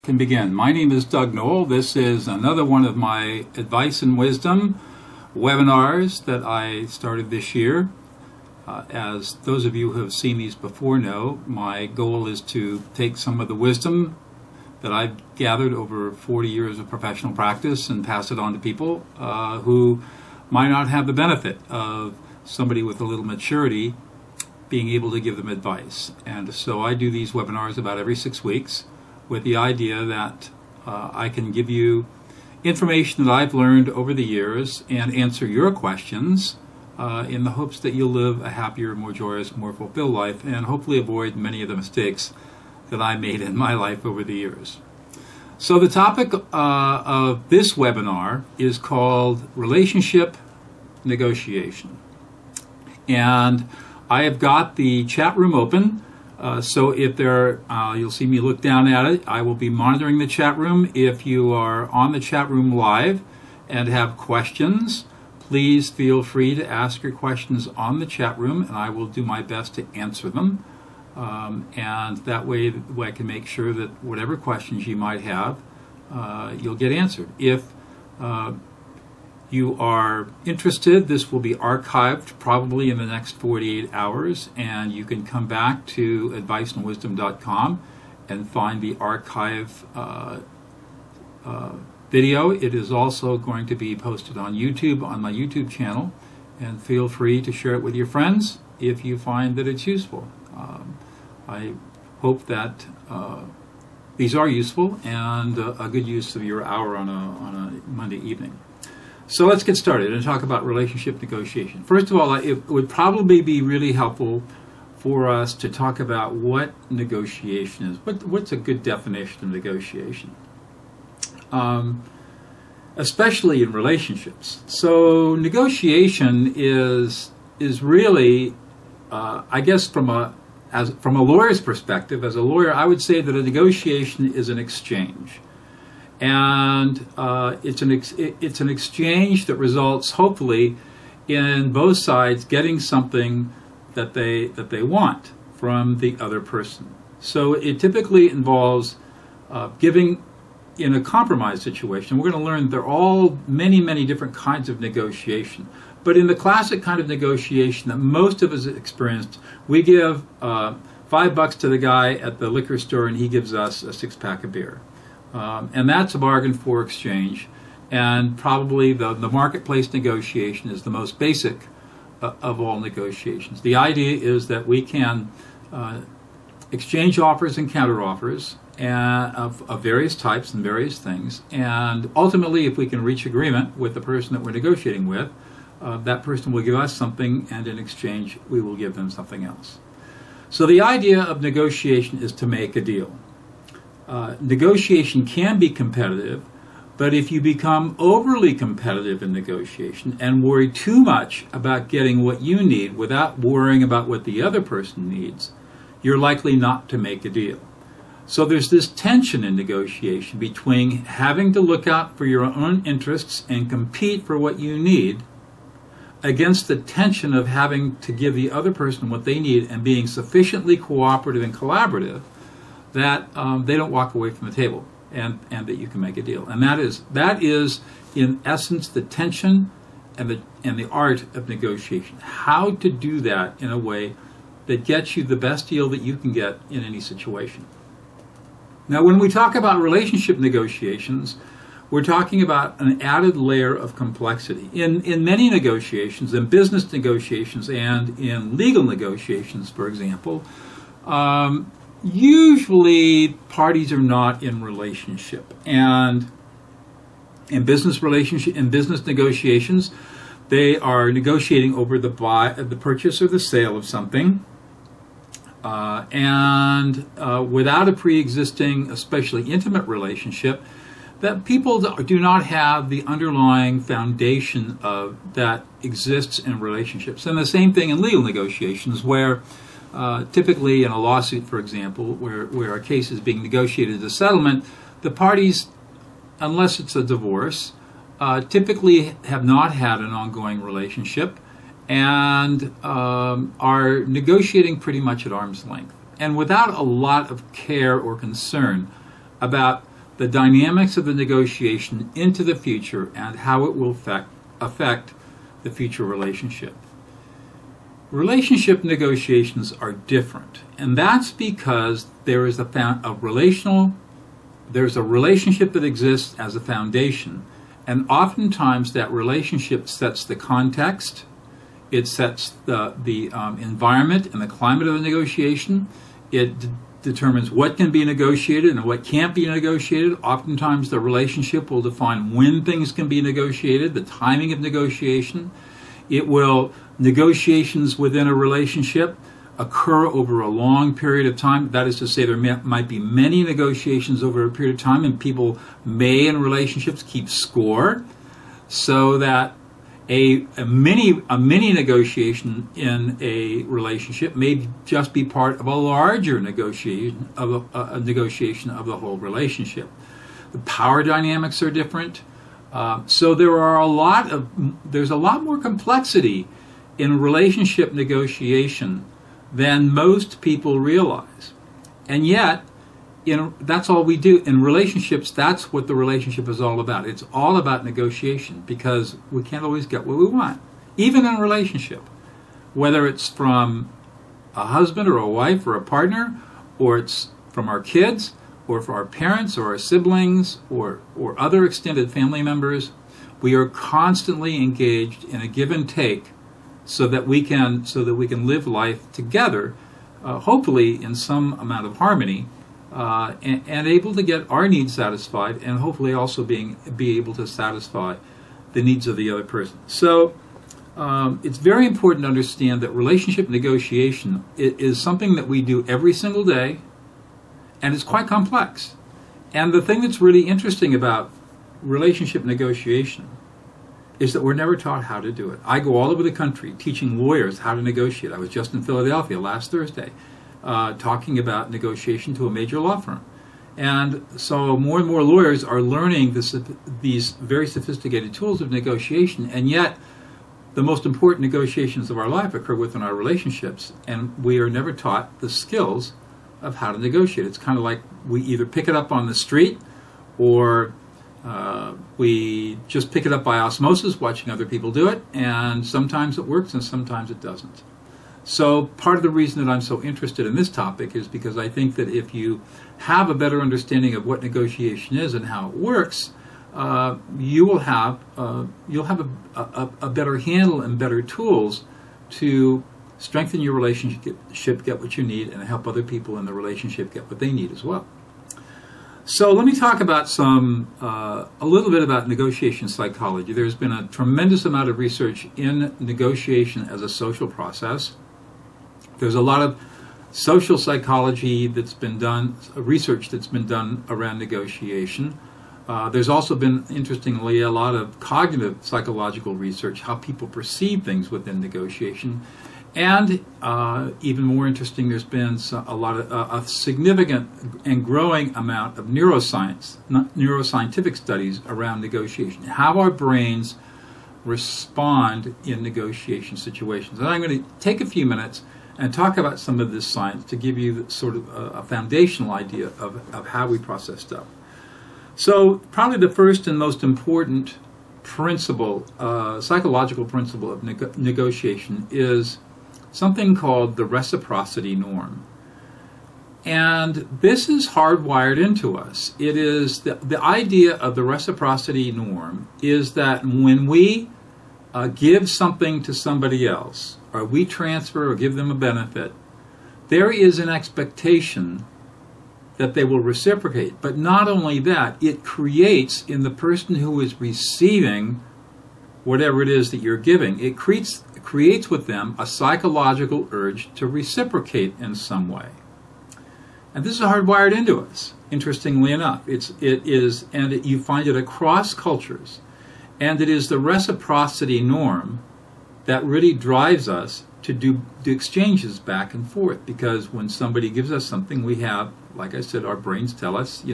Can begin. My name is Doug Noll. This is another one of my advice and wisdom webinars that I started this year. As those of you who have seen these before know, my goal is to take some of the wisdom that I've gathered over 40 years of professional practice and pass it on to people who might not have the benefit of somebody with a little maturity being able to give them advice. And so I do these webinars about every 6 weeks, with the idea that I can give you information that I've learned over the years and answer your questions in the hopes that you'll live a happier, more joyous, more fulfilled life and hopefully avoid many of the mistakes that I made in my life over the years. So the topic of this webinar is called relationship negotiation. And I have got the chat room open. So if you'll see me look down at it. I will be monitoring the chat room. If you are on the chat room live and have questions, please feel free to ask your questions on the chat room, and I will do my best to answer them. And that way I can make sure that whatever questions you might have, you'll get answered. If you are interested, this will be archived probably in the next 48 hours, and you can come back to adviceandwisdom.com and find the archive video. It is also going to be posted on YouTube, on my YouTube channel, and feel free to share it with your friends if you find that it's useful. I hope that these are useful and a good use of your hour on a Monday evening. So let's get started and talk about relationship negotiation. First of all, it would probably be really helpful for us to talk about what negotiation is. What's a good definition of negotiation? Especially in relationships. So negotiation is really, I guess from a lawyer's perspective, as a lawyer, I would say that a negotiation is an exchange. And it's an exchange that results, hopefully, in both sides getting something that they want from the other person. So it typically involves giving in a compromise situation. We're going to learn there are all many different kinds of negotiation. But in the classic kind of negotiation that most of us experienced, we give $5 to the guy at the liquor store, and he gives us a 6-pack of beer. And that's a bargain for exchange, and probably the marketplace negotiation is the most basic of all negotiations. The idea is that we can exchange offers and counteroffers of various types and various things, and ultimately if we can reach agreement with the person that we're negotiating with, that person will give us something, and in exchange we will give them something else. So the idea of negotiation is to make a deal. Negotiation can be competitive, but if you become overly competitive in negotiation and worry too much about getting what you need without worrying about what the other person needs, you're likely not to make a deal. So there's this tension in negotiation between having to look out for your own interests and compete for what you need against the tension of having to give the other person what they need and being sufficiently cooperative and collaborative that they don't walk away from the table, and that you can make a deal. And that is in essence the tension and the art of negotiation. How to do that in a way that gets you the best deal that you can get in any situation. Now, when we talk about relationship negotiations, we're talking about an added layer of complexity. In many negotiations, in business negotiations and in legal negotiations, for example, usually parties are not in relationship, and in business negotiations, they are negotiating over the purchase or the sale of something, and without a pre-existing, especially intimate relationship, that people do not have the underlying foundation of that exists in relationships. And the same thing in legal negotiations, where typically in a lawsuit, for example, where a case is being negotiated as a settlement, the parties, unless it's a divorce, typically have not had an ongoing relationship and are negotiating pretty much at arm's length and without a lot of care or concern about the dynamics of the negotiation into the future and how it will affect the future relationship. Relationship negotiations are different, and that's because there's a relationship that exists as a foundation, and oftentimes that relationship sets the context, it sets the environment and the climate of the negotiation, it determines what can be negotiated and what can't be negotiated. Oftentimes the relationship will define when things can be negotiated, the timing of negotiation. Negotiations within a relationship occur over a long period of time. That is to say, there might be many negotiations over a period of time, and people may in relationships keep score, so that a mini negotiation in a relationship may just be part of a larger negotiation of a negotiation of the whole relationship. The power dynamics are different, so there's a lot more complexity in relationship negotiation than most people realize, and yet that's all we do in relationships. That's what the relationship is all about. It's all about negotiation, because we can't always get what we want, even in a relationship, whether it's from a husband or a wife or a partner, or it's from our kids, or from our parents or our siblings, or other extended family members. We are constantly engaged in a give and take, so that we can live life together, hopefully in some amount of harmony, and able to get our needs satisfied, and hopefully also be able to satisfy the needs of the other person. So it's very important to understand that relationship negotiation is something that we do every single day, and it's quite complex. And the thing that's really interesting about relationship negotiation is that we're never taught how to do it. I go all over the country teaching lawyers how to negotiate. I was just in Philadelphia last Thursday talking about negotiation to a major law firm. And so more and more lawyers are learning these very sophisticated tools of negotiation, and yet the most important negotiations of our life occur within our relationships, and we are never taught the skills of how to negotiate. It's kind of like we either pick it up on the street, or we just pick it up by osmosis, watching other people do it, and sometimes it works and sometimes it doesn't. So part of the reason that I'm so interested in this topic is because I think that if you have a better understanding of what negotiation is and how it works, you'll have a better handle and better tools to strengthen your relationship, get what you need, and help other people in the relationship get what they need as well. So let me talk about a little bit about negotiation psychology. There's been a tremendous amount of research in negotiation as a social process. There's a lot of social psychology that's been done, research that's been done around negotiation. There's also been, interestingly, a lot of cognitive psychological research, how people perceive things within negotiation. And even more interesting, there's been a significant and growing amount of neuroscientific studies around negotiation, how our brains respond in negotiation situations. And I'm going to take a few minutes and talk about some of this science to give you sort of a foundational idea of how we process stuff. So probably the first and most important principle, psychological principle of negotiation is something called the reciprocity norm. And this is hardwired into us. It is the idea of the reciprocity norm is that when we give something to somebody else, or we transfer or give them a benefit, there is an expectation that they will reciprocate. But not only that, it creates in the person who is receiving whatever it is that you're giving, it creates with them a psychological urge to reciprocate in some way. And this is hardwired into us, interestingly enough. You find it across cultures. And it is the reciprocity norm that really drives us to do exchanges back and forth. Because when somebody gives us something, we have, like I said, our brains tell us,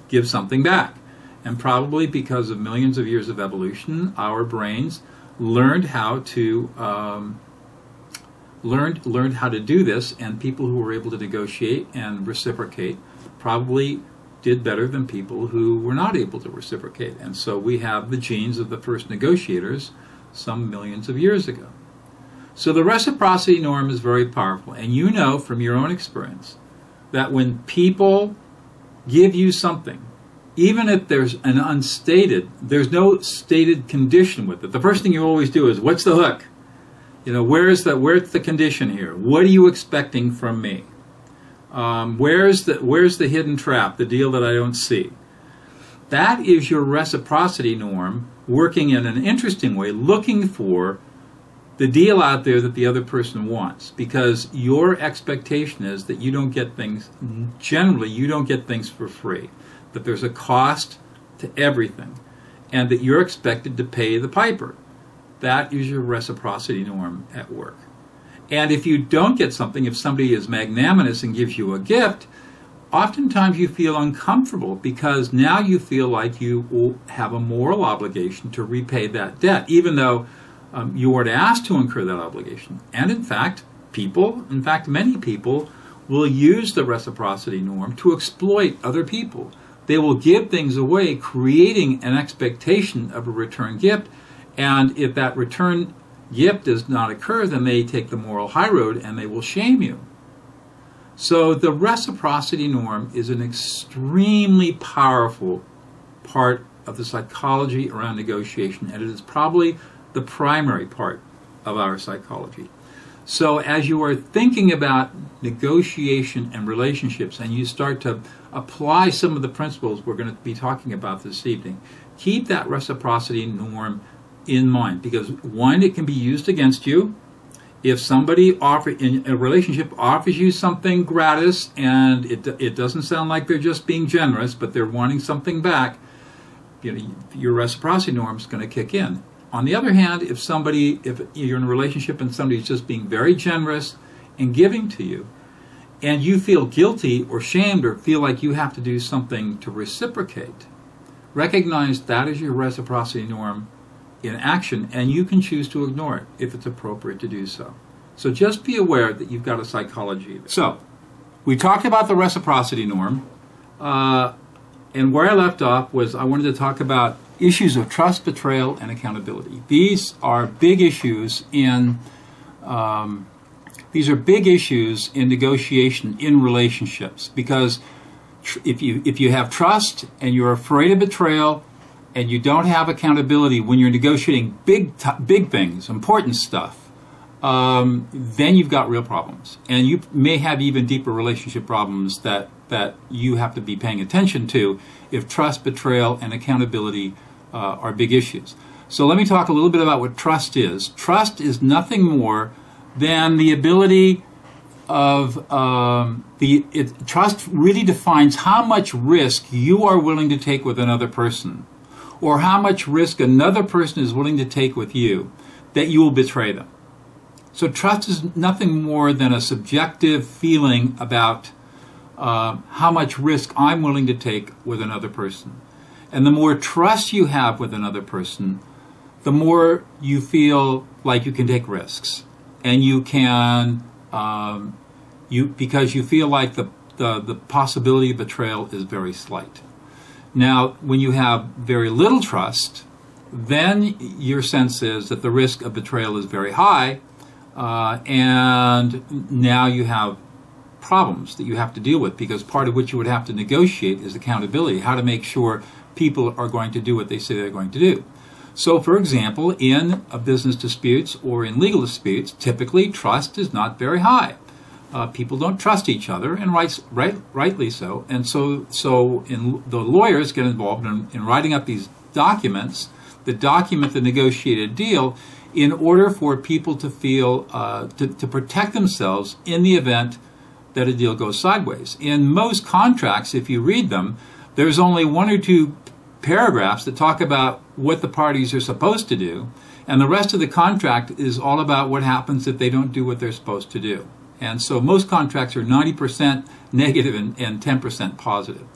give something back. And probably because of millions of years of evolution, our brains learned how to learned how to do this, and people who were able to negotiate and reciprocate probably did better than people who were not able to reciprocate. And so we have the genes of the first negotiators some millions of years ago. So the reciprocity norm is very powerful. And you know from your own experience that when people give you something, even if there's there's no stated condition with it, the first thing you always do is, what's the hook? You know, where's the condition here? What are you expecting from me? Where's the hidden trap, the deal that I don't see? That is your reciprocity norm working in an interesting way, looking for the deal out there that the other person wants, because your expectation is that you don't get things, generally you don't get things for free, that there's a cost to everything, and that you're expected to pay the piper. That is your reciprocity norm at work. And if you don't get something, if somebody is magnanimous and gives you a gift, oftentimes you feel uncomfortable because now you feel like you will have a moral obligation to repay that debt, even though you weren't asked to incur that obligation. And in fact, many people will use the reciprocity norm to exploit other people. They will give things away, creating an expectation of a return gift. And if that return gift does not occur, then they take the moral high road and they will shame you. So the reciprocity norm is an extremely powerful part of the psychology around negotiation, and it is probably the primary part of our psychology. So as you are thinking about negotiation and relationships, and you start to apply some of the principles we're going to be talking about this evening, keep that reciprocity norm in mind, because one, it can be used against you. If somebody in a relationship offers you something gratis and it doesn't sound like they're just being generous, but they're wanting something back, your reciprocity norm is going to kick in. On the other hand, if you're in a relationship and somebody's just being very generous and giving to you, and you feel guilty or shamed or feel like you have to do something to reciprocate, recognize that is your reciprocity norm in action, and you can choose to ignore it if it's appropriate to do so. So just be aware that you've got a psychology there. So we talked about the reciprocity norm, and where I left off was I wanted to talk about issues of trust, betrayal, and accountability. These are big issues in negotiation in relationships, because if you have trust and you're afraid of betrayal and you don't have accountability when you're negotiating big things, important stuff, then you've got real problems, and you may have even deeper relationship problems that you have to be paying attention to if trust, betrayal, and accountability are big issues. So let me talk a little bit about what trust is. Trust is nothing more than the ability of trust really defines how much risk you are willing to take with another person, or how much risk another person is willing to take with you, that you will betray them. So trust is nothing more than a subjective feeling about how much risk I'm willing to take with another person. And the more trust you have with another person, the more you feel like you can take risks. And you can, because you feel like the possibility of betrayal is very slight. Now, when you have very little trust, then your sense is that the risk of betrayal is very high, and now you have problems that you have to deal with, because part of what you would have to negotiate is accountability, how to make sure people are going to do what they say they're going to do. So, for example, in business disputes or in legal disputes, typically trust is not very high. People don't trust each other, and rightly so. And so the lawyers get involved in writing up these documents that document the negotiated deal in order for people to feel, to protect themselves in the event that a deal goes sideways. In most contracts, if you read them, there's only one or two paragraphs that talk about what the parties are supposed to do, and the rest of the contract is all about what happens if they don't do what they're supposed to do. And so most contracts are 90% negative and 10% positive.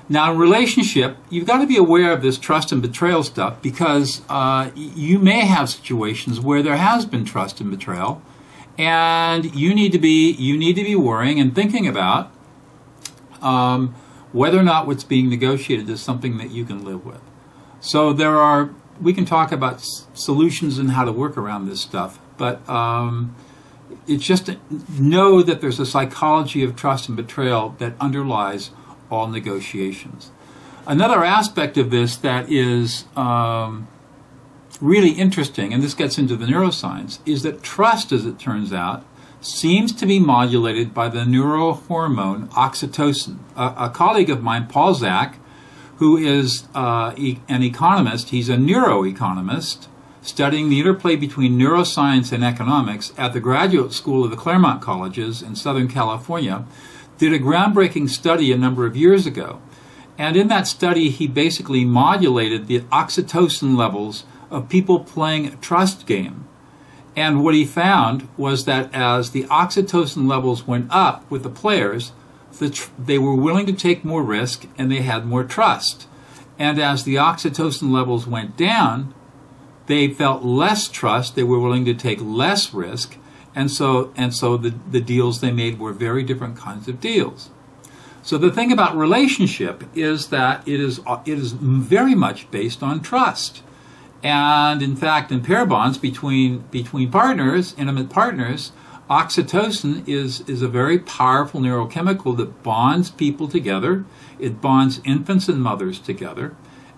Now, in relationship, you've got to be aware of this trust and betrayal stuff, because you may have situations where there has been trust and betrayal, and you need to be worrying and thinking about whether or not what's being negotiated is something that you can live with. So we can talk about solutions and how to work around this stuff, but it's just know that there's a psychology of trust and betrayal that underlies all negotiations. Another aspect of this that is really interesting, and this gets into the neuroscience, is that trust, as it turns out, seems to be modulated by the neurohormone oxytocin. A colleague of mine, Paul Zak, who is an economist, he's a neuroeconomist, studying the interplay between neuroscience and economics at the graduate school of the Claremont Colleges in Southern California, did a groundbreaking study a number of years ago. And in that study, he basically modulated the oxytocin levels of people playing a trust game. And what he found was that as the oxytocin levels went up with the players, they were willing to take more risk and they had more trust. And as the oxytocin levels went down, they felt less trust, they were willing to take less risk, and so the deals they made were very different kinds of deals. So the thing about relationship is that it is very much based on trust. And in fact, in pair bonds between partners, intimate partners, oxytocin is a very powerful neurochemical that bonds people together. It bonds infants and mothers together.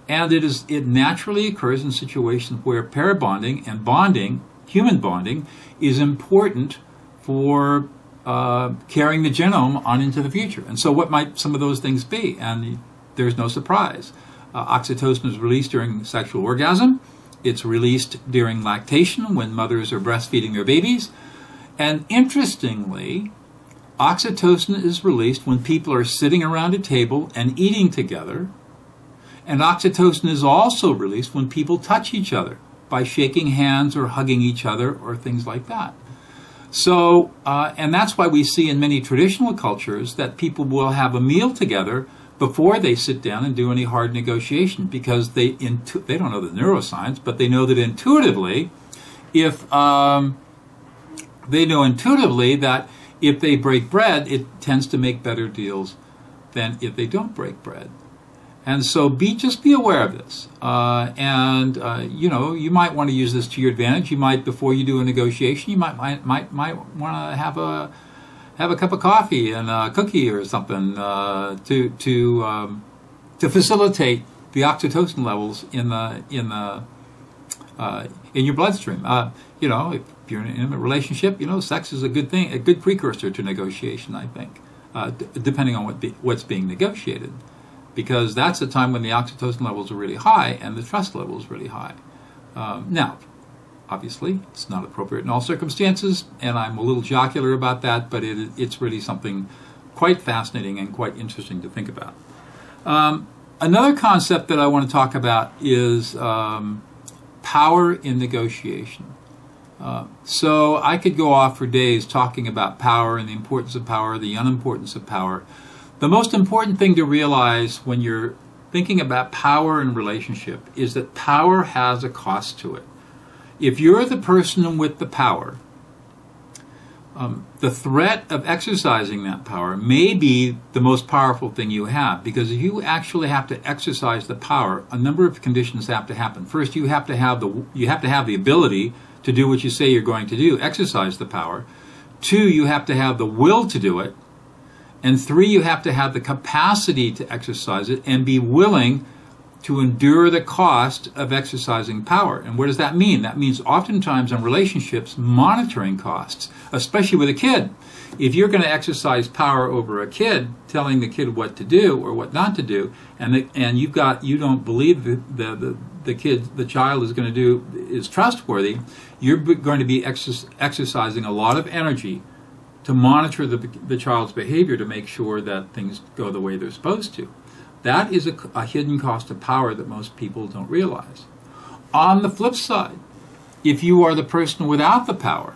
And it naturally occurs in situations where pair bonding and bonding, human bonding, is important for carrying the genome on into the future. And so what might some of those things be? And there's no surprise. Oxytocin is released during sexual orgasm. It's released during lactation when mothers are breastfeeding their babies. And interestingly, oxytocin is released when people are sitting around a table and eating together. And oxytocin is also released when people touch each other by shaking hands or hugging each other or things like that. So, and that's why we see in many traditional cultures that people will have a meal together before they sit down and do any hard negotiation, because they don't know the neuroscience, but they know that intuitively, that if they break bread, it tends to make better deals than if they don't break bread. And so just be aware of this. You might want to use this to your advantage. You might, before you do a negotiation, you might want to have a cup of coffee and a cookie or something to facilitate the oxytocin levels in your bloodstream. If you're in an intimate relationship, sex is a good thing, a good precursor to negotiation, I think, depending on what's being negotiated. Because that's the time when the oxytocin levels are really high and the trust level is really high. Now, obviously, it's not appropriate in all circumstances, and I'm a little jocular about that, but it's really something quite fascinating and quite interesting to think about. Another concept that I want to talk about is power in negotiation. So I could go off for days talking about power and the importance of power, the unimportance of power. The most important thing to realize when you're thinking about power in relationship is that power has a cost to it. If you're the person with the power, the threat of exercising that power may be the most powerful thing you have, because if you actually have to exercise the power, a number of conditions have to happen. First, you have to have the ability to do what you say you're going to do, exercise the power. 2, you have to have the will to do it. And 3, you have to have the capacity to exercise it and be willing to endure the cost of exercising power. And what does that mean? That means oftentimes in relationships, monitoring costs, especially with a kid. If you're going to exercise power over a kid, telling the kid what to do or what not to do, and you don't believe the child is trustworthy, you're going to be exercising a lot of energy to monitor the child's behavior to make sure that things go the way they're supposed to. That is a hidden cost of power that most people don't realize. On the flip side, if you are the person without the power,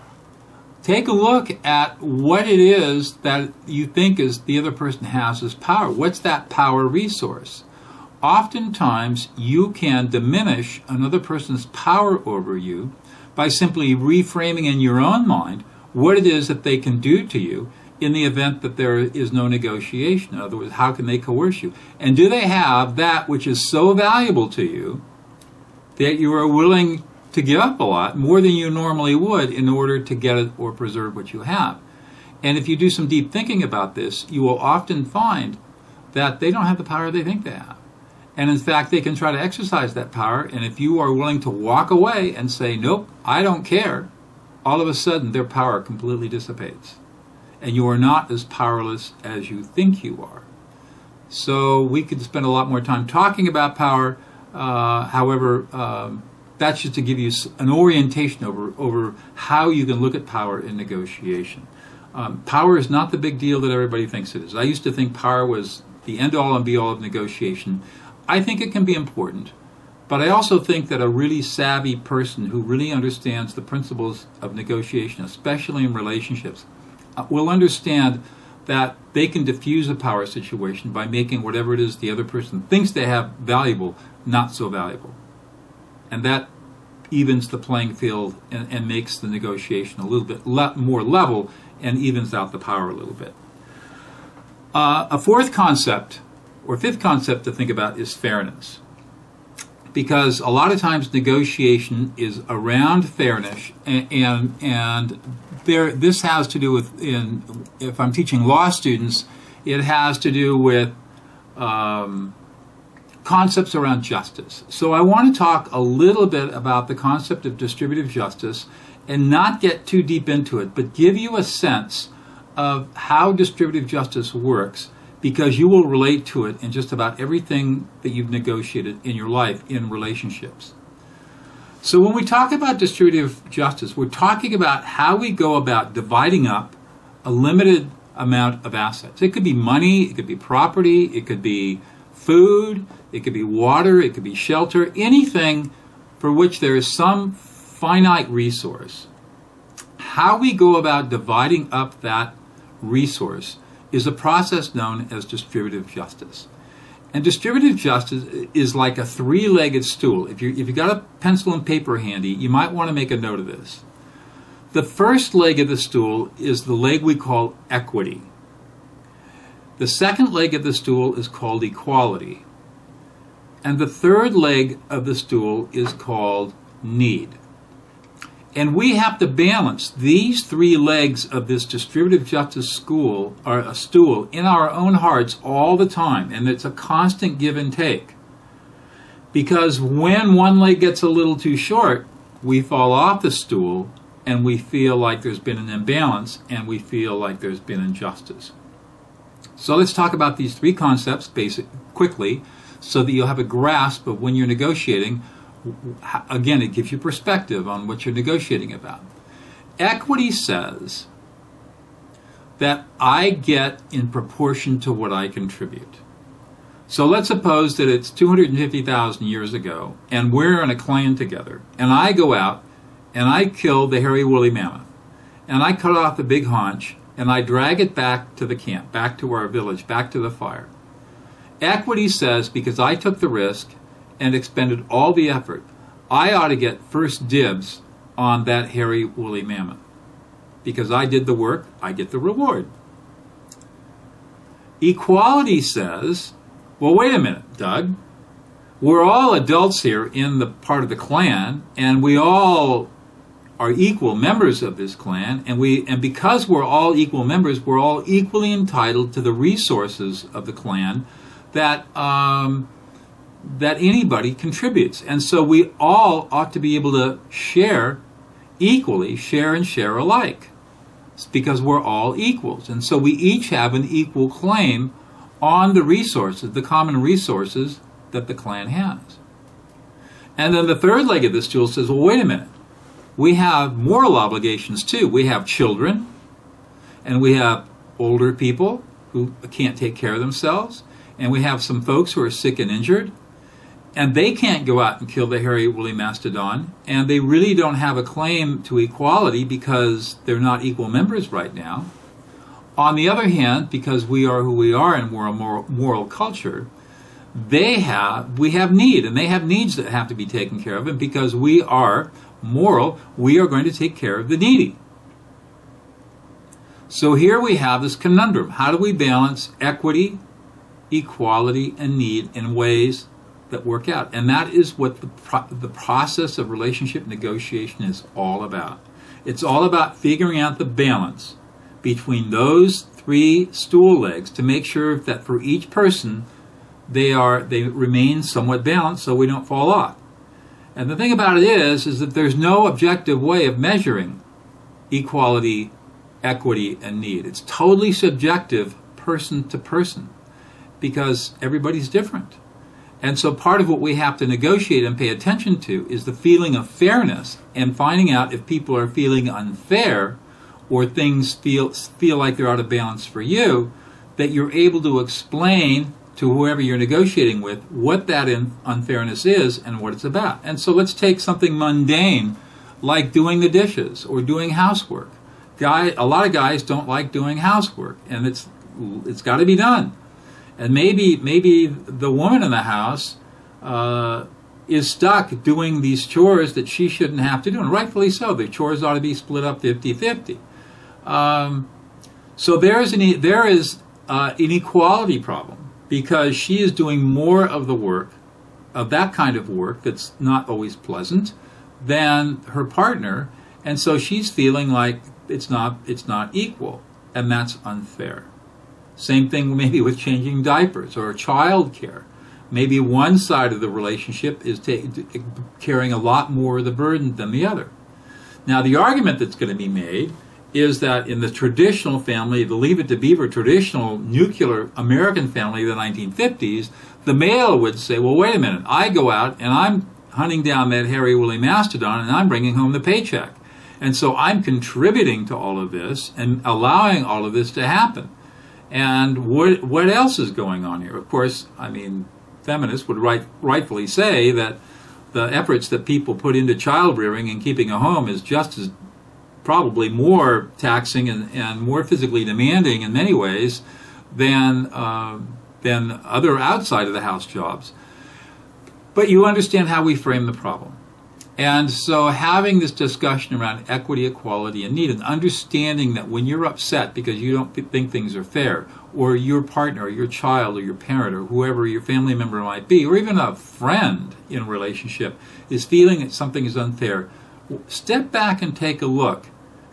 take a look at what it is that you think is the other person has as power. What's that power resource? Oftentimes, you can diminish another person's power over you by simply reframing in your own mind what it is that they can do to you in the event that there is no negotiation? In other words, how can they coerce you? And do they have that which is so valuable to you that you are willing to give up a lot, more than you normally would, in order to get it or preserve what you have? And if you do some deep thinking about this, you will often find that they don't have the power they think they have. And in fact, they can try to exercise that power, and if you are willing to walk away and say, nope, I don't care, all of a sudden their power completely dissipates. And you are not as powerless as you think you are. So we could spend a lot more time talking about power. However, that's just to give you an orientation over how you can look at power in negotiation. Power is not the big deal that everybody thinks it is. I used to think power was the end-all and be-all of negotiation. I think it can be important, but I also think that a really savvy person who really understands the principles of negotiation, especially in relationships, will understand that they can diffuse a power situation by making whatever it is the other person thinks they have valuable not so valuable. And that evens the playing field and makes the negotiation a little bit more level and evens out the power a little bit. A fourth concept, or fifth concept to think about, is fairness. Because a lot of times negotiation is around fairness, and this has to do with, if I'm teaching law students, it has to do with concepts around justice. So I want to talk a little bit about the concept of distributive justice and not get too deep into it, but give you a sense of how distributive justice works, because you will relate to it in just about everything that you've negotiated in your life in relationships. So when we talk about distributive justice, we're talking about how we go about dividing up a limited amount of assets. It could be money, it could be property, it could be food, it could be water, it could be shelter, anything for which there is some finite resource. How we go about dividing up that resource is a process known as distributive justice. And distributive justice is like a three-legged stool. If you got a pencil and paper handy, you might want to make a note of this. The first leg of the stool is the leg we call equity. The second leg of the stool is called equality. And the third leg of the stool is called need. And we have to balance these three legs of this distributive justice stool in our own hearts all the time. And it's a constant give and take. Because when one leg gets a little too short, we fall off the stool and we feel like there's been an imbalance and we feel like there's been injustice. So let's talk about these three concepts quickly so that you'll have a grasp of when you're negotiating. Again, it gives you perspective on what you're negotiating about. Equity says that I get in proportion to what I contribute. So let's suppose that it's 250,000 years ago, and we're in a clan together, and I go out, and I kill the hairy woolly mammoth, and I cut off the big haunch, and I drag it back to the camp, back to our village, back to the fire. Equity says, because I took the risk and expended all the effort, I ought to get first dibs on that hairy woolly mammoth. Because I did the work, I get the reward. Equality says, well, wait a minute, Doug. We're all adults here in the part of the clan, and we all are equal members of this clan, and because we're all equal members, we're all equally entitled to the resources of the clan that anybody contributes. And so we all ought to be able to share equally, share and share alike. It's because we're all equals. And so we each have an equal claim on the resources, the common resources that the clan has. And then the third leg of this stool says, well, wait a minute. We have moral obligations too. We have children, and we have older people who can't take care of themselves, and we have some folks who are sick and injured, and they can't go out and kill the hairy woolly mastodon, and they really don't have a claim to equality because they're not equal members right now. On the other hand, because we are who we are and we're a moral culture, we have need, and they have needs that have to be taken care of, and because we are moral, we are going to take care of the needy. So here we have this conundrum. How do we balance equity, equality, and need in ways that work out? And that is what the process of relationship negotiation is all about. It's all about figuring out the balance between those three stool legs to make sure that for each person they remain somewhat balanced so we don't fall off. And the thing about it is that there's no objective way of measuring equality, equity, and need. It's totally subjective, person to person, because everybody's different. And so part of what we have to negotiate and pay attention to is the feeling of fairness and finding out if people are feeling unfair or things feel like they're out of balance for you, that you're able to explain to whoever you're negotiating with what that unfairness is and what it's about. And so let's take something mundane like doing the dishes or doing housework. A lot of guys don't like doing housework, and it's got to be done. And maybe the woman in the house is stuck doing these chores that she shouldn't have to do, and rightfully so. The chores ought to be split up 50-50. So there is an equality problem, because she is doing more of the work, of that kind of work that's not always pleasant, than her partner, and so she's feeling like it's not equal, and that's unfair. Same thing maybe with changing diapers or child care. Maybe one side of the relationship is carrying a lot more of the burden than the other. Now, the argument that's going to be made is that in the traditional family, the Leave It to Beaver traditional nuclear American family of the 1950s, the male would say, well, wait a minute, I go out and I'm hunting down that hairy woolly mastodon and I'm bringing home the paycheck. And so I'm contributing to all of this and allowing all of this to happen. And what else is going on here? Of course, I mean, feminists would rightfully say that the efforts that people put into child rearing and keeping a home is just as probably more taxing and more physically demanding in many ways than other outside of the house jobs. But you understand how we frame the problem. And so having this discussion around equity, equality, and need, and understanding that when you're upset because you don't think things are fair, or your partner, or your child, or your parent, or whoever your family member might be, or even a friend in a relationship is feeling that something is unfair, step back and take a look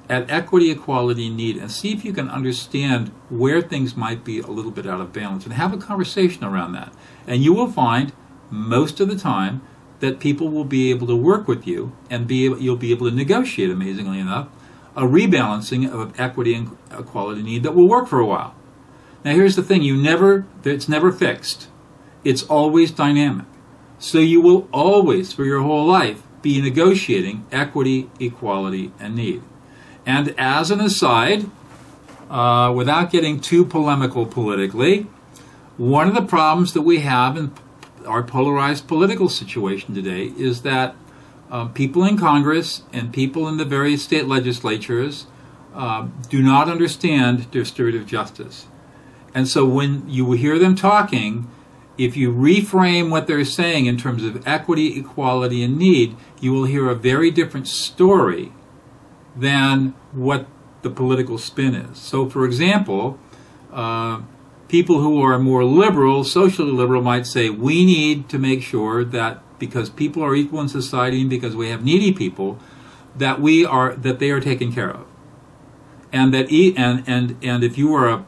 at equity, equality, and need, and see if you can understand where things might be a little bit out of balance, and have a conversation around that. And you will find most of the time that people will be able to work with you, and you'll be able to negotiate, amazingly enough, a rebalancing of equity and equality need that will work for a while. Now here's the thing, it's never fixed. It's always dynamic. So you will always, for your whole life, be negotiating equity, equality, and need. And as an aside, without getting too polemical politically, one of the problems that we have in our polarized political situation today is that people in Congress and people in the various state legislatures do not understand distributive justice. And so when you hear them talking, if you reframe what they're saying in terms of equity, equality, and need, you will hear a very different story than what the political spin is. So, for example, people who are more liberal, socially liberal, might say we need to make sure that because people are equal in society and because we have needy people, that they are taken care of, and that and if you are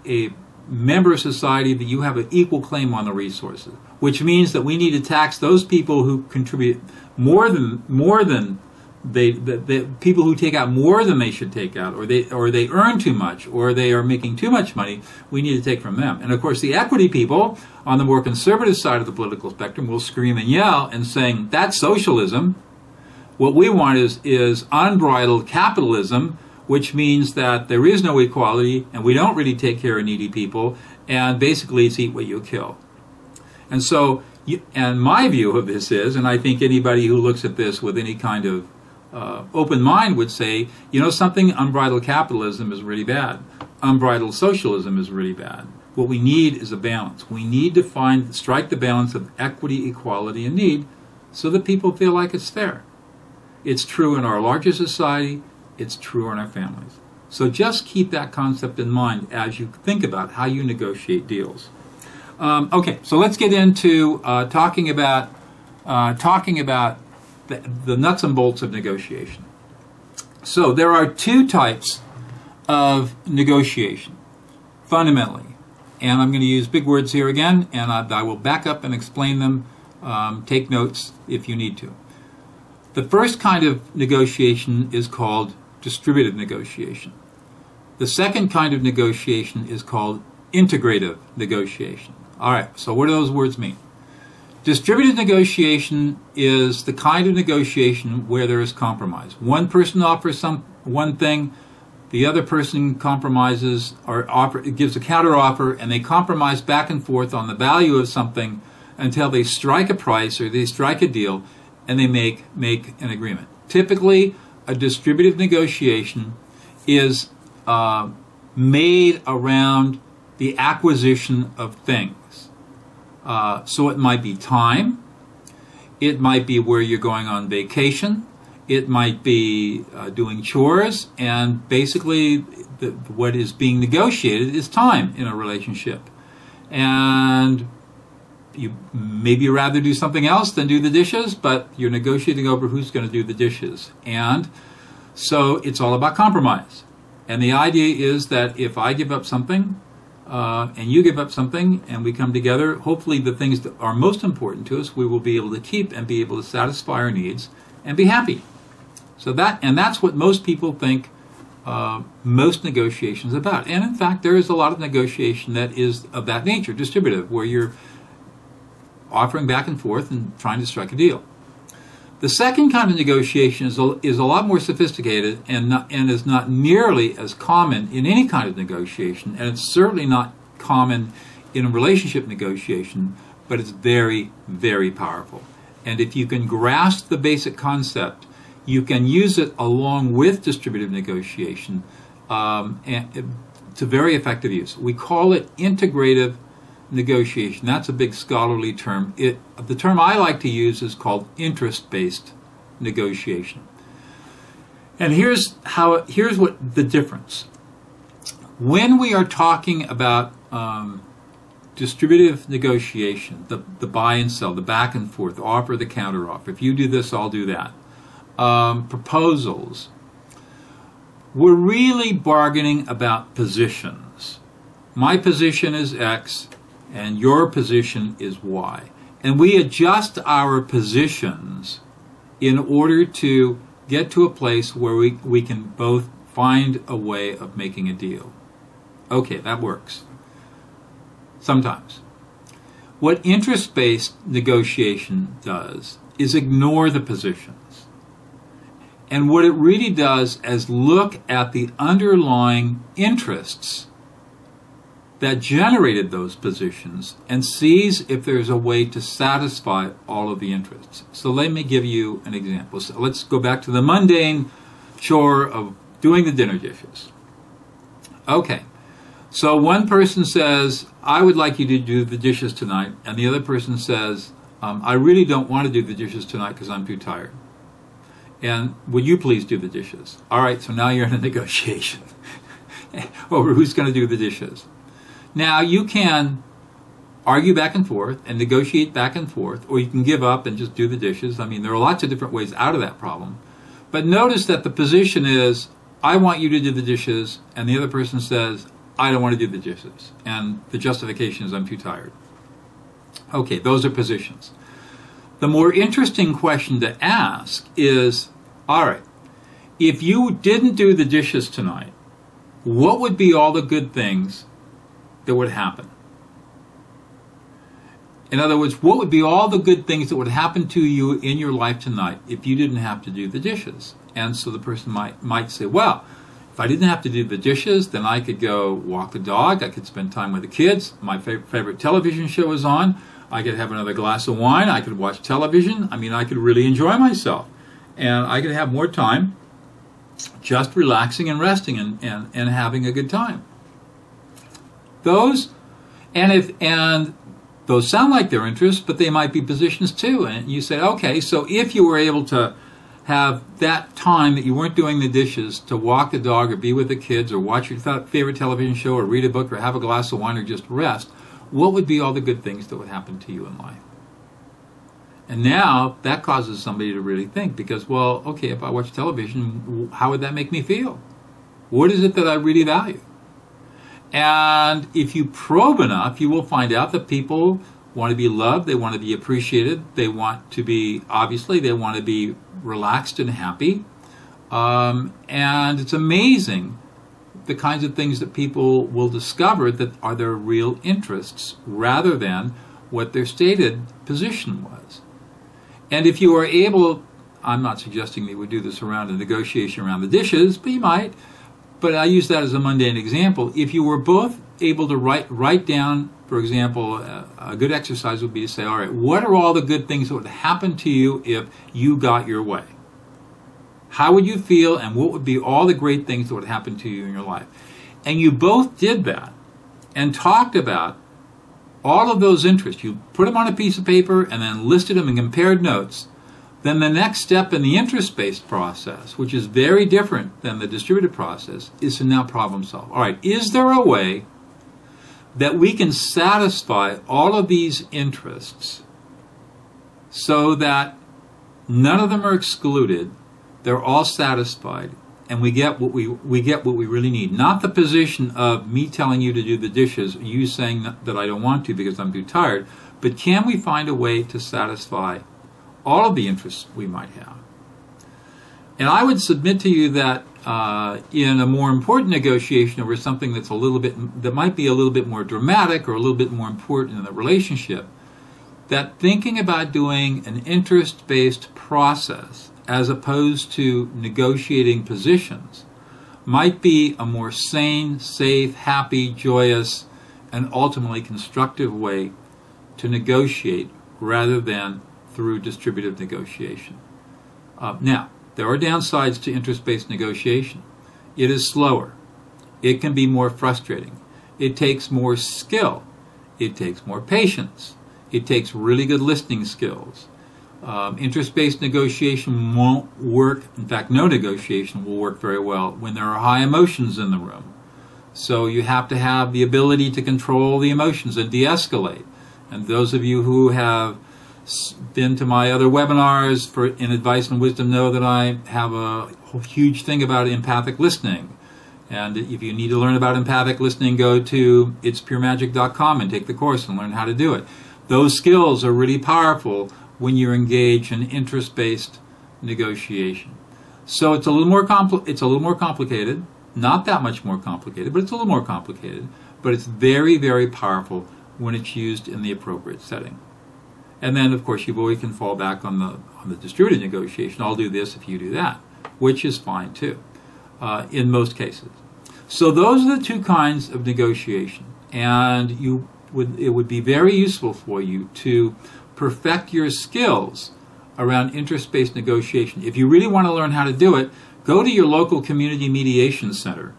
a member of society, that you have an equal claim on the resources, which means that we need to tax those people who contribute more than the people who take out more than they should take out, or they earn too much, or they are making too much money. We need to take from them. And of course, the equity people on the more conservative side of the political spectrum will scream and yell and saying that's socialism. What we want is unbridled capitalism, which means that there is no equality and we don't really take care of needy people, and basically it's eat what you kill. And so, and my view of this is, and I think anybody who looks at this with any kind of open mind would say, you know something, unbridled capitalism is really bad. Unbridled socialism is really bad. What we need is a balance. We need to strike the balance of equity, equality, and need so that people feel like it's fair. It's true in our larger society. It's true in our families. So just keep that concept in mind as you think about how you negotiate deals. Okay, so let's get into talking about the nuts and bolts of negotiation. So there are two types of negotiation, fundamentally. And I'm going to use big words here again, and I will back up and explain them. Take notes if you need to. The first kind of negotiation is called distributive negotiation. The second kind of negotiation is called integrative negotiation. All right, so what do those words mean? Distributive negotiation is the kind of negotiation where there is compromise. One person offers one thing, the other person compromises or gives a counteroffer, and they compromise back and forth on the value of something until they strike a price or they strike a deal, and they make an agreement. Typically, a distributive negotiation is made around the acquisition of things. So it might be time, it might be where you're going on vacation, it might be doing chores, and basically what is being negotiated is time in a relationship. And you maybe rather do something else than do the dishes, but you're negotiating over who's going to do the dishes. And so it's all about compromise. And the idea is that if I give up something, and you give up something, and we come together, hopefully the things that are most important to us we will be able to keep and be able to satisfy our needs and be happy. So that's what most people think most negotiations about. And in fact, there is a lot of negotiation that is of that nature, distributive, where you're offering back and forth and trying to strike a deal. The second kind of negotiation is a lot more sophisticated and is not nearly as common in any kind of negotiation, and it's certainly not common in a relationship negotiation, but it's very, very powerful. And if you can grasp the basic concept, you can use it along with distributive negotiation to very effective use. We call it integrative negotiation. That's a big scholarly term. The term I like to use is called interest-based negotiation. And here's what the difference. When we are talking about distributive negotiation, the buy and sell, the back and forth, the offer, the counter offer, if you do this, I'll do that, proposals, we're really bargaining about positions. My position is X, and your position is Y. And we adjust our positions in order to get to a place where we can both find a way of making a deal. Okay, that works. Sometimes. What interest-based negotiation does is ignore the positions. And what it really does is look at the underlying interests that generated those positions and sees if there's a way to satisfy all of the interests. So let me give you an example. So let's go back to the mundane chore of doing the dinner dishes. Okay, so one person says, I would like you to do the dishes tonight, and the other person says, I really don't want to do the dishes tonight because I'm too tired. And would you please do the dishes? All right, so now you're in a negotiation over who's going to do the dishes. Now, you can argue back and forth and negotiate back and forth, or you can give up and just do the dishes. I mean, there are lots of different ways out of that problem. But notice that the position is, I want you to do the dishes, and the other person says, I don't want to do the dishes. And the justification is, I'm too tired. Okay, those are positions. The more interesting question to ask is, all right, if you didn't do the dishes tonight, what would be all the good things that would happen? In other words, what would be all the good things that would happen to you in your life tonight if you didn't have to do the dishes? And so the person might say, well, if I didn't have to do the dishes, then I could go walk the dog, I could spend time with the kids, my favorite television show is on, I could have another glass of wine, I could watch television, I mean, I could really enjoy myself. And I could have more time just relaxing and resting and having a good time. Those sound like their interests, but they might be positions too. And you say, okay, so if you were able to have that time that you weren't doing the dishes to walk the dog or be with the kids or watch your favorite television show or read a book or have a glass of wine or just rest, what would be all the good things that would happen to you in life? And now that causes somebody to really think, because, well, okay, if I watch television, how would that make me feel? What is it that I really value? And if you probe enough, you will find out that people want to be loved, they want to be appreciated, they want to be, obviously, they want to be relaxed and happy. And it's amazing the kinds of things that people will discover that are their real interests rather than what their stated position was. And if you are able, I'm not suggesting that you would do this around a negotiation around the dishes, but you might. But I use that as a mundane example. If you were both able to write down, for example, a good exercise would be to say, all right, what are all the good things that would happen to you if you got your way? How would you feel, and what would be all the great things that would happen to you in your life? And you both did that and talked about all of those interests. You put them on a piece of paper and then listed them and compared notes. Then the next step in the interest-based process, which is very different than the distributive process, is to now problem solve. All right, is there a way that we can satisfy all of these interests so that none of them are excluded, they're all satisfied, and we get what we really need? Not the position of me telling you to do the dishes, you saying that I don't want to because I'm too tired, but can we find a way to satisfy all of the interests we might have? And I would submit to you that in a more important negotiation over something that's that might be a little bit more dramatic or a little bit more important in the relationship, that thinking about doing an interest-based process as opposed to negotiating positions might be a more sane, safe, happy, joyous, and ultimately constructive way to negotiate rather than through distributive negotiation. Now, there are downsides to interest-based negotiation. It is slower. It can be more frustrating. It takes more skill. It takes more patience. It takes really good listening skills. Interest-based negotiation won't work. In fact, no negotiation will work very well when there are high emotions in the room. So you have to have the ability to control the emotions and de-escalate. And those of you who have been to my other webinars in Advice and Wisdom know that I have a huge thing about empathic listening. And if you need to learn about empathic listening, go to itspuremagic.com and take the course and learn how to do it. Those skills are really powerful when you're engaged in interest-based negotiation. So it's a little more complicated, not that much more complicated, but it's a little more complicated. But it's very, very powerful when it's used in the appropriate setting. And then, of course, you always can fall back on the distributed negotiation. I'll do this if you do that, which is fine too, in most cases. So those are the two kinds of negotiation, and it would be very useful for you to perfect your skills around interest-based negotiation. If you really want to learn how to do it, go to your local community mediation center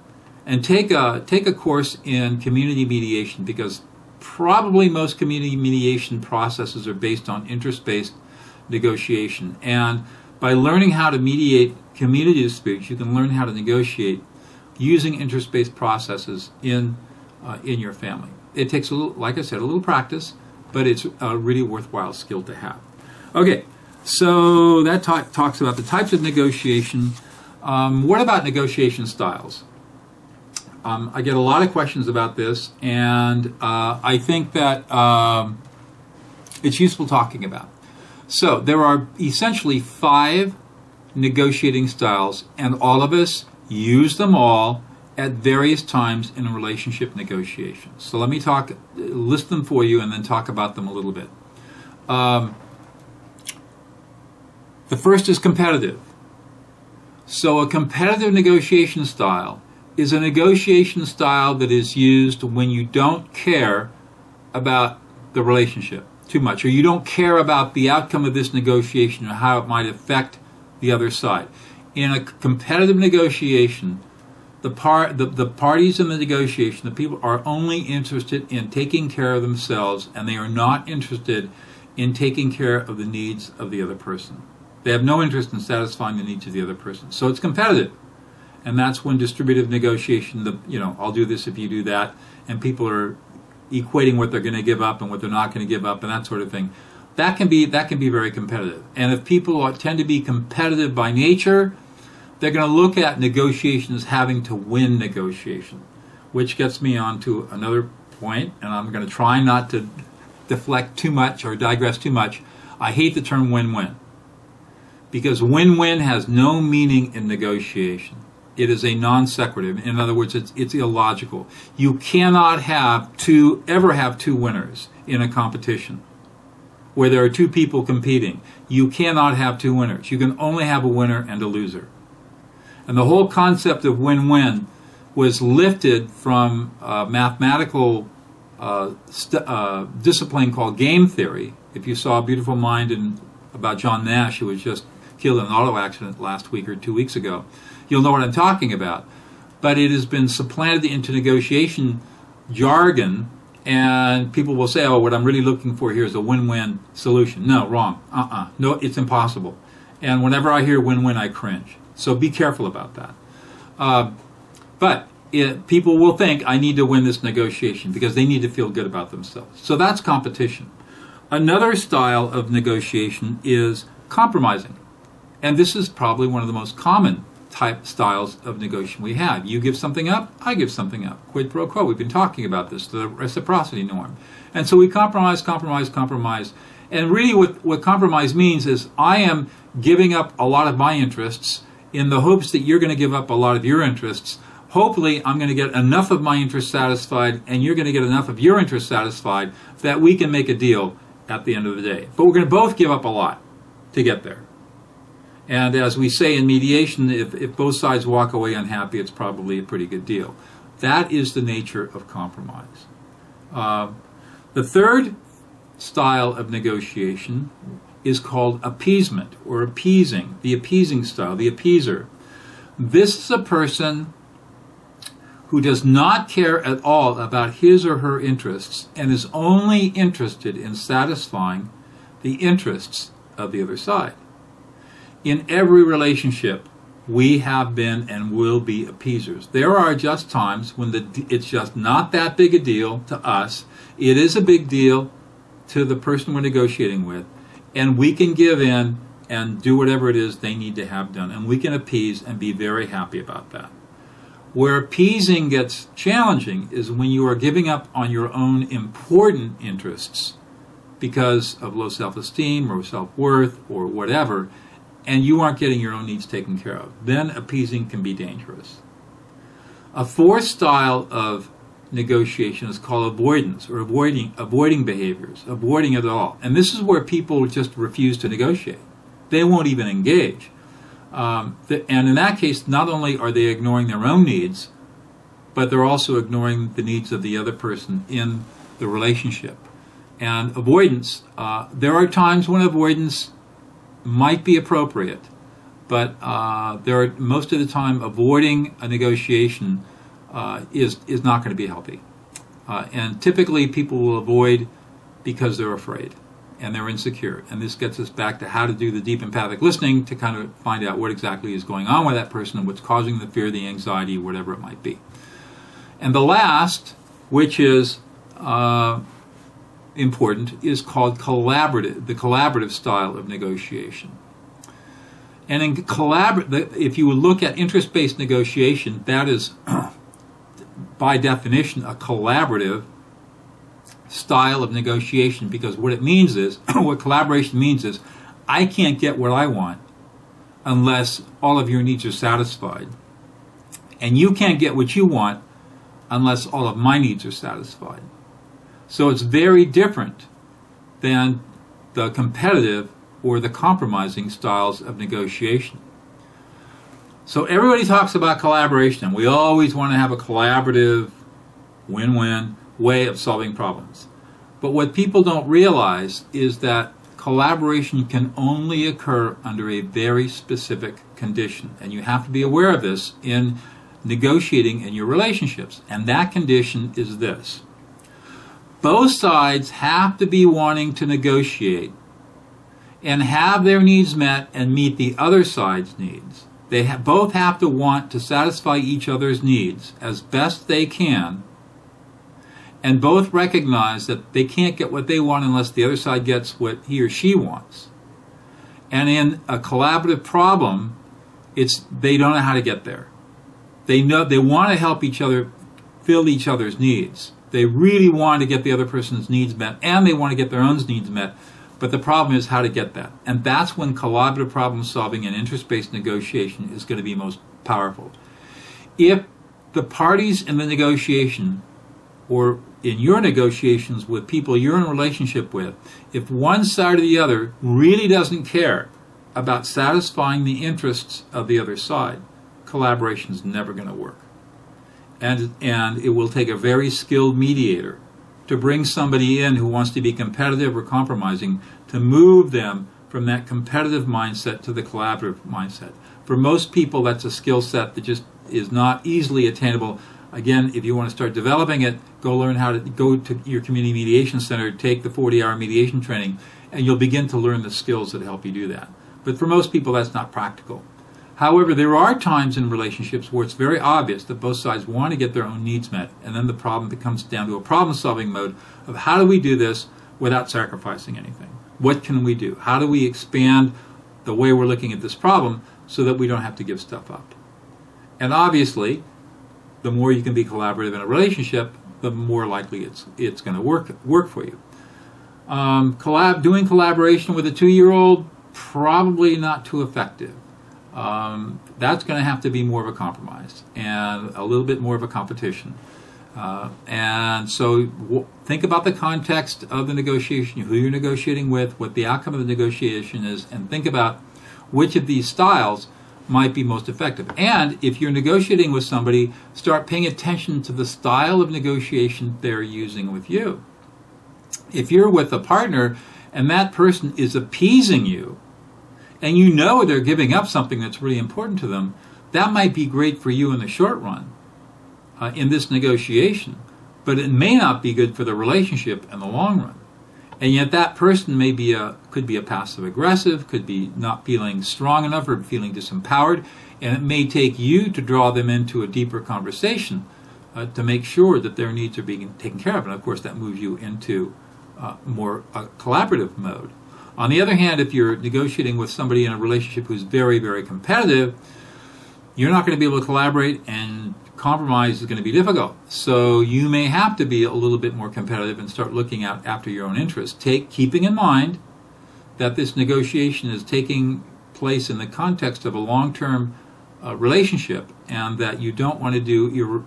and take a course in community mediation, because probably most community mediation processes are based on interest-based negotiation. And by learning how to mediate community disputes, you can learn how to negotiate using interest-based processes in your family. It takes a little, like I said, a little practice, but it's a really worthwhile skill to have. Okay, so that talks about the types of negotiation. What about negotiation styles? I get a lot of questions about this, and I think that it's useful talking about. So there are essentially 5 negotiating styles, and all of us use them all at various times in a relationship negotiation. So let me list them for you and then talk about them a little bit. The first is competitive. So a competitive negotiation style is a negotiation style that is used when you don't care about the relationship too much, or you don't care about the outcome of this negotiation or how it might affect the other side. In a competitive negotiation, the parties in the negotiation, the people, are only interested in taking care of themselves, and they are not interested in taking care of the needs of the other person. They have no interest in satisfying the needs of the other person. So it's competitive. And that's when distributive negotiation, I'll do this if you do that, and people are equating what they're going to give up and what they're not going to give up and that sort of thing. That can be very competitive. And if people tend to be competitive by nature, they're going to look at negotiation as having to win negotiation, which gets me on to another point, and I'm going to try not to deflect too much or digress too much. I hate the term win-win, because win-win has no meaning in negotiation. It is a non sequitur. In other words, it's illogical. You cannot ever have two winners in a competition where there are two people competing. You cannot have two winners. You can only have a winner and a loser. And the whole concept of win-win was lifted from a mathematical discipline called game theory. If you saw A Beautiful Mind about John Nash, who was just killed in an auto accident last week or 2 weeks ago, you'll know what I'm talking about. But it has been supplanted into negotiation jargon, and people will say, oh, what I'm really looking for here is a win-win solution. No, wrong. No, it's impossible. And whenever I hear win-win, I cringe. So be careful about that. But people will think, I need to win this negotiation because they need to feel good about themselves. So that's competition. Another style of negotiation is compromising. And this is probably one of the most common type styles of negotiation we have. You give something up, I give something up. Quid pro quo. We've been talking about this, the reciprocity norm. And so we compromise. And really what compromise means is I am giving up a lot of my interests in the hopes that you're going to give up a lot of your interests. Hopefully, I'm going to get enough of my interest satisfied and you're going to get enough of your interest satisfied that we can make a deal at the end of the day. But we're going to both give up a lot to get there. And as we say in mediation, if both sides walk away unhappy, it's probably a pretty good deal. That is the nature of compromise. The third style of negotiation is called appeasement or appeasing, the appeasing style, the appeaser. This is a person who does not care at all about his or her interests and is only interested in satisfying the interests of the other side. In every relationship, we have been and will be appeasers. There are just times when it's just not that big a deal to us. It is a big deal to the person we're negotiating with, and we can give in and do whatever it is they need to have done, and we can appease and be very happy about that. Where appeasing gets challenging is when you are giving up on your own important interests because of low self-esteem or self-worth or whatever, and you aren't getting your own needs taken care of. Then appeasing can be dangerous. A fourth style of negotiation is called avoidance, or avoiding behaviors, avoiding it all. And this is where people just refuse to negotiate. They won't even engage. And in that case, not only are they ignoring their own needs, but they're also ignoring the needs of the other person in the relationship. And avoidance, there are times when avoidance might be appropriate, but most of the time avoiding a negotiation is not going to be healthy. And typically people will avoid because they're afraid and they're insecure. And this gets us back to how to do the deep empathic listening to kind of find out what exactly is going on with that person and what's causing the fear, the anxiety, whatever it might be. And the last, which is important, is called the collaborative style of negotiation. And in if you would look at interest-based negotiation, that is by definition a collaborative style of negotiation, because what it means is, what collaboration means is, I can't get what I want unless all of your needs are satisfied. And you can't get what you want unless all of my needs are satisfied. So it's very different than the competitive or the compromising styles of negotiation. So everybody talks about collaboration, and we always want to have a collaborative, win-win way of solving problems. But what people don't realize is that collaboration can only occur under a very specific condition. And you have to be aware of this in negotiating in your relationships. And that condition is this. Both sides have to be wanting to negotiate and have their needs met and meet the other side's needs. They both have to want to satisfy each other's needs as best they can, and both recognize that they can't get what they want unless the other side gets what he or she wants. And in a collaborative problem, they don't know how to get there. They want to help each other fill each other's needs. They really want to get the other person's needs met, and they want to get their own needs met. But the problem is how to get that. And that's when collaborative problem solving and interest-based negotiation is going to be most powerful. If the parties in the negotiation, or in your negotiations with people you're in a relationship with, if one side or the other really doesn't care about satisfying the interests of the other side, collaboration is never going to work. And it will take a very skilled mediator to bring somebody in who wants to be competitive or compromising, to move them from that competitive mindset to the collaborative mindset. For most people, that's a skill set that just is not easily attainable. Again, if you want to start developing it, go learn how to go to your community mediation center, take the 40-hour mediation training, and you'll begin to learn the skills that help you do that. But for most people, that's not practical. However, there are times in relationships where it's very obvious that both sides want to get their own needs met, and then the problem becomes down to a problem-solving mode of how do we do this without sacrificing anything? What can we do? How do we expand the way we're looking at this problem so that we don't have to give stuff up? And obviously, the more you can be collaborative in a relationship, the more likely it's going to work for you. Doing collaboration with a 2-year-old, probably not too effective. That's going to have to be more of a compromise and a little bit more of a competition. And so think about the context of the negotiation, who you're negotiating with, what the outcome of the negotiation is, and think about which of these styles might be most effective. And if you're negotiating with somebody, start paying attention to the style of negotiation they're using with you. If you're with a partner and that person is appeasing you, and you know they're giving up something that's really important to them, that might be great for you in the short run in this negotiation, but it may not be good for the relationship in the long run. And yet that person could be a passive aggressive, could be not feeling strong enough or feeling disempowered, and it may take you to draw them into a deeper conversation to make sure that their needs are being taken care of. And of course that moves you into more collaborative mode. On the other hand, if you're negotiating with somebody in a relationship who's very, very competitive, you're not going to be able to collaborate, and compromise is going to be difficult. So you may have to be a little bit more competitive and start looking out after your own interests. Keeping in mind that this negotiation is taking place in the context of a long-term relationship, and that you don't want to do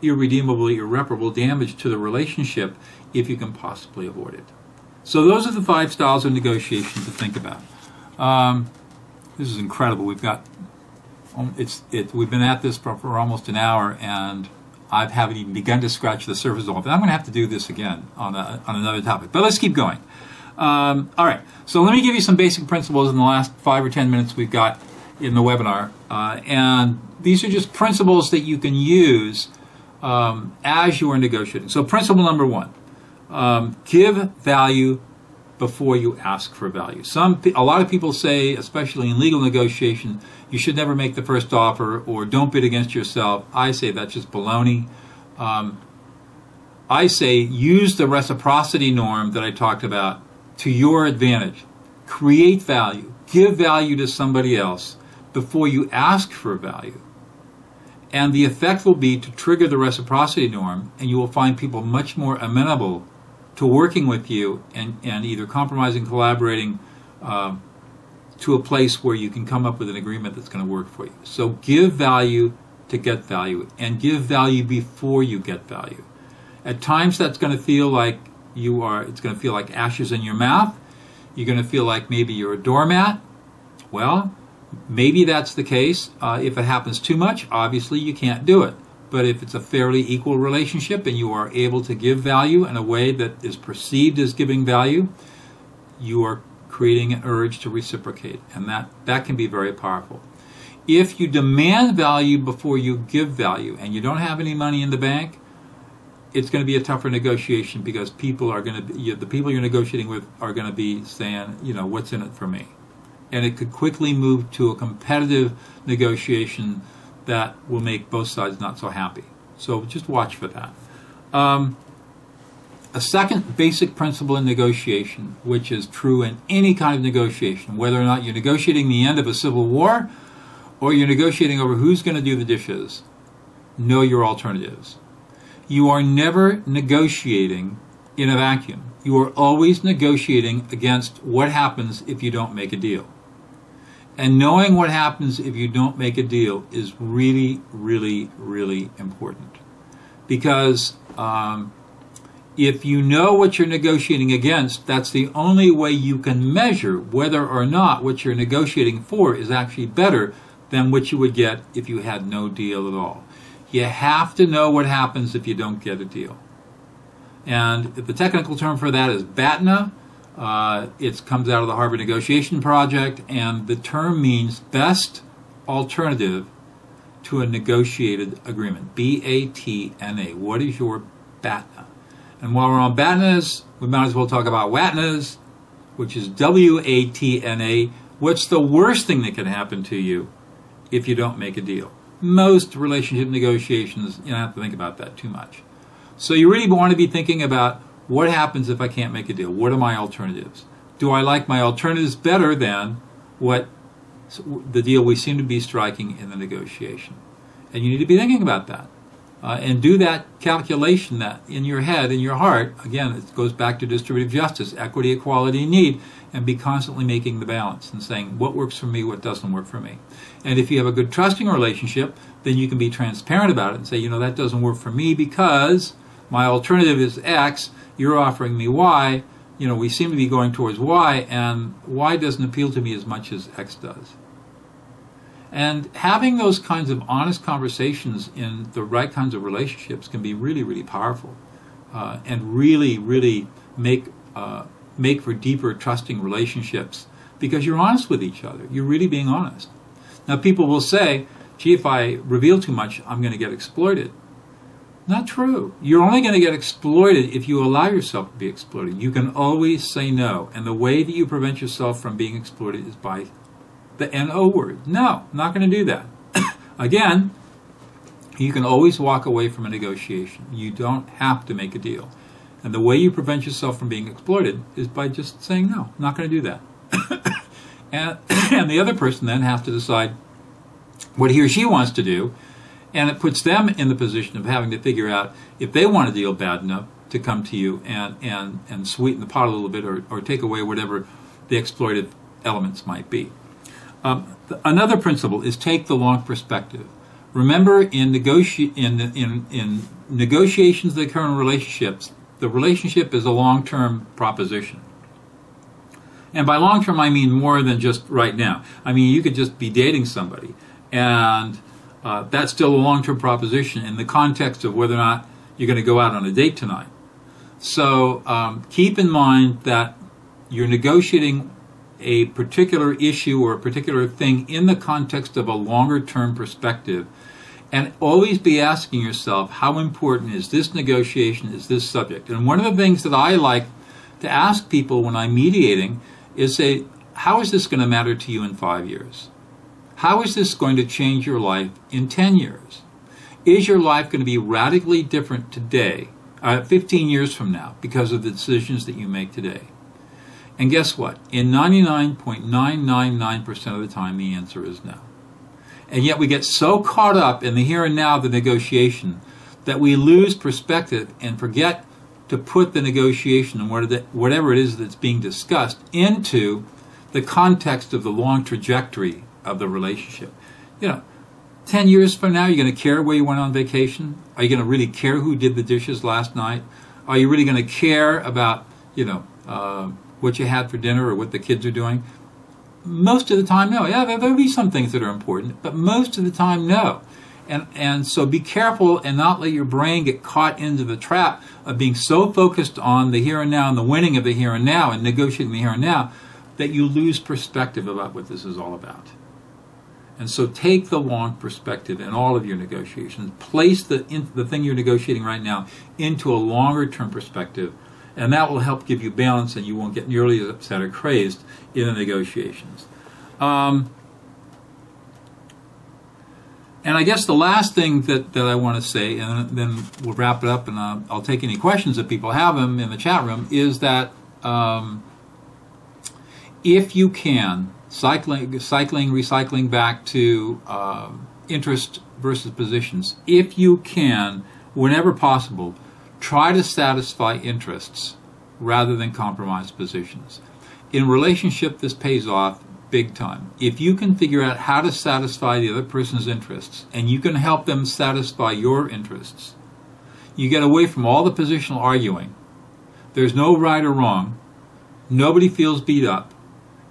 irredeemably irreparable damage to the relationship if you can possibly avoid it. So those are the 5 styles of negotiation to think about. This is incredible. We've been at this for almost an hour, and I haven't even begun to scratch the surface of it. I'm going to have to do this again on another topic. But let's keep going. All right. So let me give you some basic principles in the last 5 or 10 minutes we've got in the webinar. And these are just principles that you can use as you are negotiating. So principle number 1. Give value before you ask for value. A lot of people say, especially in legal negotiation, you should never make the first offer, or don't bid against yourself. I say that's just baloney. I say use the reciprocity norm that I talked about to your advantage. Create value. Give value to somebody else before you ask for value. And the effect will be to trigger the reciprocity norm, and you will find people much more amenable to working with you and either compromising, collaborating to a place where you can come up with an agreement that's going to work for you. So give value to get value, and give value before you get value. At times that's going to feel like it's going to feel like ashes in your mouth. You're going to feel like maybe you're a doormat. Well, maybe that's the case. If it happens too much, obviously you can't do it. But if it's a fairly equal relationship and you are able to give value in a way that is perceived as giving value, you are creating an urge to reciprocate, and that can be very powerful. If you demand value before you give value and you don't have any money in the bank, it's going to be a tougher negotiation because people are going to be, the people you're negotiating with are going to be saying, what's in it for me? And it could quickly move to a competitive negotiation that will make both sides not so happy. So just watch for that. A second basic principle in negotiation, which is true in any kind of negotiation, whether or not you're negotiating the end of a civil war or you're negotiating over who's going to do the dishes, know your alternatives. You are never negotiating in a vacuum. You are always negotiating against what happens if you don't make a deal. And knowing what happens if you don't make a deal is really, really, really important. Because if you know what you're negotiating against, that's the only way you can measure whether or not what you're negotiating for is actually better than what you would get if you had no deal at all. You have to know what happens if you don't get a deal. And the technical term for that is BATNA. It comes out of the Harvard Negotiation Project, and the term means best alternative to a negotiated agreement. BATNA. What is your BATNA? And while we're on BATNAs, we might as well talk about WATNAs, which is WATNA. What's the worst thing that can happen to you if you don't make a deal? Most relationship negotiations, you don't have to think about that too much. So you really want to be thinking about what happens if I can't make a deal? What are my alternatives? Do I like my alternatives better than what the deal we seem to be striking in the negotiation? And you need to be thinking about that. And do that calculation that in your head, in your heart. Again, it goes back to distributive justice, equity, equality, need, and be constantly making the balance and saying what works for me, what doesn't work for me. And if you have a good trusting relationship, then you can be transparent about it and say, that doesn't work for me because my alternative is X, you're offering me Y, we seem to be going towards Y, and Y doesn't appeal to me as much as X does. And having those kinds of honest conversations in the right kinds of relationships can be really, really powerful, and really, really make for deeper, trusting relationships because you're honest with each other. You're really being honest. Now, people will say, gee, if I reveal too much, I'm going to get exploited. Not true. You're only going to get exploited if you allow yourself to be exploited. You can always say no, and the way that you prevent yourself from being exploited is by the NO word. No, I'm not going to do that. Again, you can always walk away from a negotiation. You don't have to make a deal. And the way you prevent yourself from being exploited is by just saying, no, I'm not going to do that. and the other person then has to decide what he or she wants to do, and it puts them in the position of having to figure out if they want a deal bad enough to come to you and sweeten the pot a little bit or take away whatever the exploitive elements might be. Another principle is take the long perspective. Remember, in negotiations that occur in relationships, the relationship is a long-term proposition. And by long-term, I mean more than just right now. I mean, you could just be dating somebody, and that's still a long-term proposition in the context of whether or not you're going to go out on a date tonight. So keep in mind that you're negotiating a particular issue or a particular thing in the context of a longer-term perspective, and always be asking yourself, how important is this negotiation, is this subject? And one of the things that I like to ask people when I'm mediating is say, how is this going to matter to you in 5 years? How is this going to change your life in 10 years? Is your life going to be radically different today, 15 years from now, because of the decisions that you make today? And guess what? In 99.999% of the time, the answer is no. And yet we get so caught up in the here and now of the negotiation that we lose perspective and forget to put the negotiation and whatever it is that's being discussed into the context of the long trajectory of the relationship. 10 years from now, you're going to care where you went on vacation? Are you going to really care who did the dishes last night? Are you really going to care about, what you had for dinner or what the kids are doing? Most of the time, no. Yeah, there'll be some things that are important, but most of the time, no. And so be careful and not let your brain get caught into the trap of being so focused on the here and now and the winning of the here and now and negotiating the here and now that you lose perspective about what this is all about. And so take the long perspective in all of your negotiations. Place the thing you're negotiating right now into a longer term perspective, and that will help give you balance, and you won't get nearly as upset or crazed in the negotiations. And I guess the last thing that I want to say, and then we'll wrap it up, and I'll take any questions if people have them in the chat room, is that if you can, recycling back to interest versus positions, if you can, whenever possible, try to satisfy interests rather than compromise positions. In relationship, this pays off big time. If you can figure out how to satisfy the other person's interests, and you can help them satisfy your interests, you get away from all the positional arguing. There's no right or wrong. Nobody feels beat up.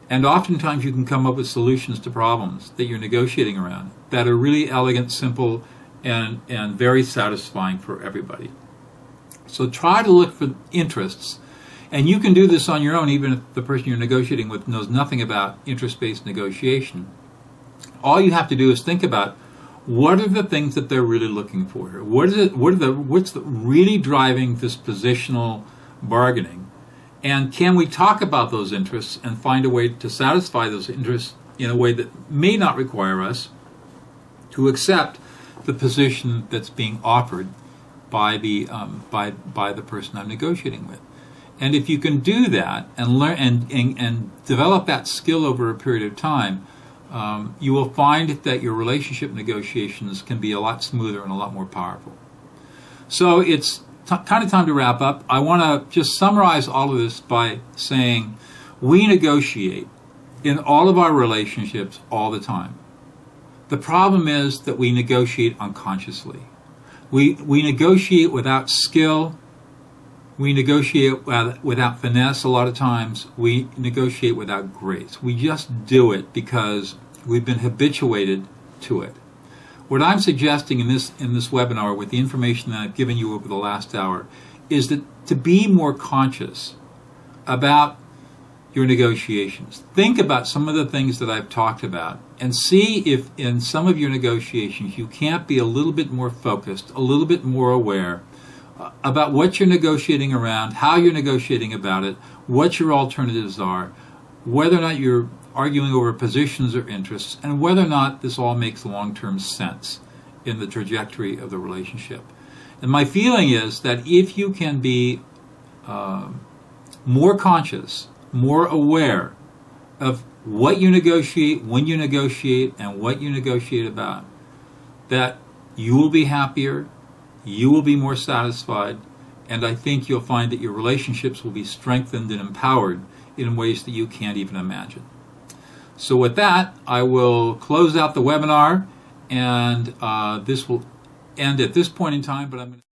And oftentimes you can come up with solutions to problems that you're negotiating around that are really elegant, simple, and very satisfying for everybody. So try to look for interests. And you can do this on your own, even if the person you're negotiating with knows nothing about interest-based negotiation. All you have to do is think about what are the things that they're really looking for here. What's really driving this positional bargaining? And can we talk about those interests and find a way to satisfy those interests in a way that may not require us to accept the position that's being offered by the person I'm negotiating with? And if you can do that and learn and develop that skill over a period of time, you will find that your relationship negotiations can be a lot smoother and a lot more powerful. So it's kind of time to wrap up. I want to just summarize all of this by saying we negotiate in all of our relationships all the time. The problem is that we negotiate unconsciously. We negotiate without skill. We negotiate without finesse a lot of times. We negotiate without grace. We just do it because we've been habituated to it. What I'm suggesting in this webinar with the information that I've given you over the last hour is that to be more conscious about your negotiations. Think about some of the things that I've talked about and see if in some of your negotiations you can't be a little bit more focused, a little bit more aware about what you're negotiating around, how you're negotiating about it, what your alternatives are, whether or not you're arguing over positions or interests, and whether or not this all makes long-term sense in the trajectory of the relationship. And my feeling is that if you can be more conscious, more aware of what you negotiate, when you negotiate, and what you negotiate about, that you will be happier, you will be more satisfied, and I think you'll find that your relationships will be strengthened and empowered in ways that you can't even imagine. So with that, I will close out the webinar, and this will end at this point in time, but I'm going to